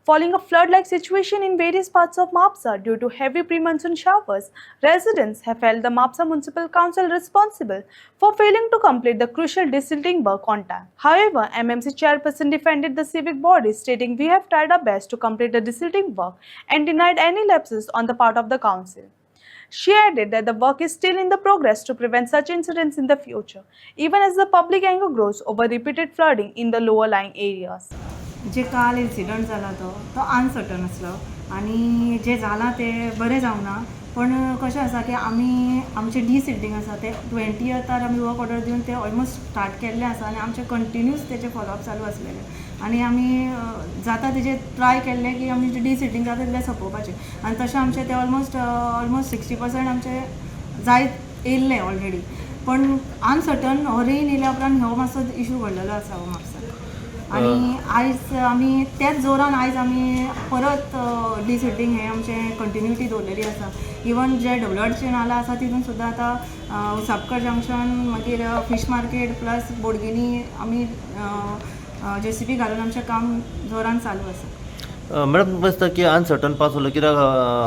Following a flood-like situation in various parts of Mapsa due to heavy pre-monsoon showers, residents have held the Mapsa Municipal Council responsible for failing to complete the crucial desilting work on time. However, MMC chairperson defended the civic body, stating, "We have tried our best to complete the desilting work and denied any lapses on the part of the council." She added that the work is still in the progress to prevent such incidents in the future, even as the public anger grows over repeated flooding in the lower lying areas. जे काल incident जाला तो uncertain आसलो आनी जे जाला ते बरें जावना पण कशें आसा की आमचे डिसिल्टिंग आसा ते 20थार आमी वर्क ऑर्डर दिवन ते ऑलमोस्ट स्टार्ट केल्ले आसा आनी आमचे कंटिन्यूस तेचे फॉलोअप चालू आसलेले आनी आमी जाता तेजे ट्राय केल्ले की आमी जे डिसिल्टिंग जाता तितले सोंपोवपाचें आनी तशें आमचे ते ऑलमोस्ट 60% आमचे जायत येयल्ले ऑलरेडी पण अनसर्टन हो रेन येयल्या उपरांत हो मातसो इशू घडलेलो आसा हो म्हापसा आणि आयज आमी त्याच जोरान आयज आमी परत डिसिल्टिंग हें आमचें कंटिन्युटी दवरलेली आसा इवन जे WRC नाला आसा तितून सुद्दां आतां उसापकर जंक्शन मागीर फीश मार्केट प्लस बोडगिनी आमी JCB घालून आमचें काम जोरान चालू आसा. मॅडम दिसता की अनसर्टन पावस उरलो कित्याक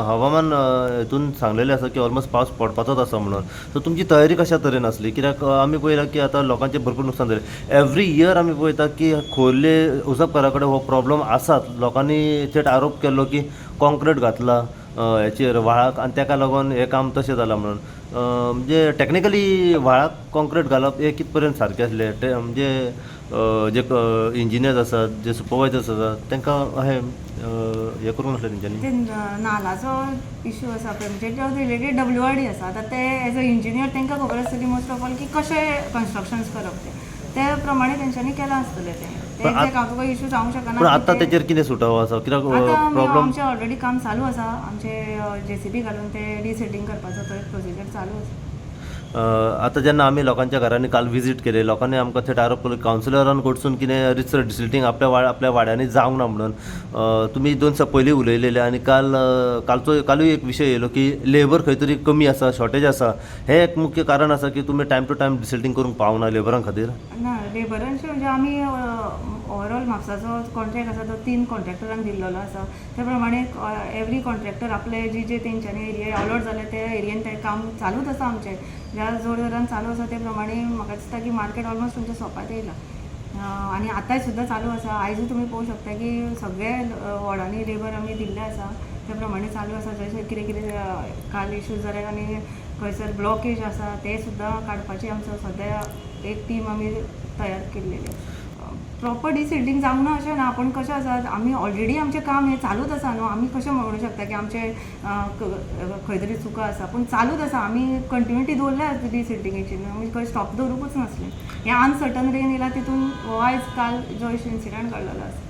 हवामान हितून सांगलेलें आसा की ऑलमोस्ट पावस पडपाचोच आसा म्हणून सो तुमची तयारी कशा तरेन आसली कित्याक आमी पळयलां की आतां लोकांचें भरपूर नुकसान जालें एवरी इयर आमी पळयता की खोर्ले उजपकारा कडेन हो प्रॉब्लम आसात लोकांनी थेट आरोप केल्लो की कॉन्क्रीट घातला हेचेर व्हाळाक आनी ताका लागून हें काम तशें जालां म्हणून म्हणजे टॅक्निकली व्हाळाक कॉन्क्रीट घालप हें कित पर्यंत सारकें आसलें म्हणजे जे इंजिनियर्स आसात जे सुपरवायजर्स आसात तांकां अशें हें करूंक नासलें तेंच्यांनी ते नालाचो इशू आसा पळय म्हणजे तो रिलेटेड WRD आसा आतां ते एज अ इंजिनियर तांकां खबर आसतली मोस्ट ऑफ ऑल की कशें कन्स्ट्रक्शन्स करप ते प्रमाणे तेंच्यांनी केलां आसतलें ते एक्झॅक्ट हांव तुका इशू जावंक शकना पूण आतां तेचेर कितें सुटावो आसा कित्याक प्रॉब्लम आमचें ऑलरेडी काम चालू आसा आमचे JCB घालून ते डिसिल्टिंग करपाचो तो एक प्रोसिजर चालू आसा. आतां जेन्ना आमी लोकांच्या घरांनी काल विजीट केले लोकांनी आमकां थेट आरोप केलो कावन्सिलरान कडसून कितें रिसर डिसिल्टिंग आपल्या वाड्यांनी जावंक ना म्हणून तुमी 2 दीस पयलीं उलयलेले आनी कालूय एक विशय येयलो की लेबर खंय तरी कमी आसा शॉर्टेज आसा हें एक मुख्य कारण आसा की तुमी टायम टू टायम डिसिल्टिंग करूंक पावना लेबरां खातीर. ना लेबरांचे म्हणजे आमी ओवरऑल म्हापसाचो कॉन्ट्रॅक्ट आसा तो 3 कॉन्ट्रॅक्टरांक दिल्लो आसा त्या प्रमाणे एवरी कॉन्ट्रॅक्टर आपले जे तेंच्यांनी एरिया अलॉट जाले ते एरियेन तें काम चालूच आसा आमचें ज्या जोर जोरान चालू आसा ते प्रमाणे म्हाका दिसता की मार्केट ऑलमोस्ट तुमच्या सोंपात येयला आनी आतांय सुद्दां चालू आसा आयजूय तुमी पळोवंक शकता की सगळे वॉर्डांनी लेबर आमी दिल्ले आसा त्या प्रमाणे चालू आसा जशें कितें कितें काल इश्यूज जाले आनी खंयसर ब्लॉकेज आसा ते सुद्दां काडपाची आमचो सद्या एक टीम आमी तयार केल्लेली आसा. प्रॉपर डिसिल्टिंग जावंक ना अशें ना पूण कशें आसा आमी ऑलरेडी आमचें काम हें चालूच आसा न्हू आमी कशें म्हणूं शकता की आमचें खंय तरी चुका आसा पूण चालूच आसा आमी कंटिन्युटी दवरल्या डिसिल्टिंगेची आमी खंय स्टॉप दवरूंकूच नासलें हें अनसर्टन रेन येयला तितून हो आयज काल जो इन्सिडंट घडलेलो आसा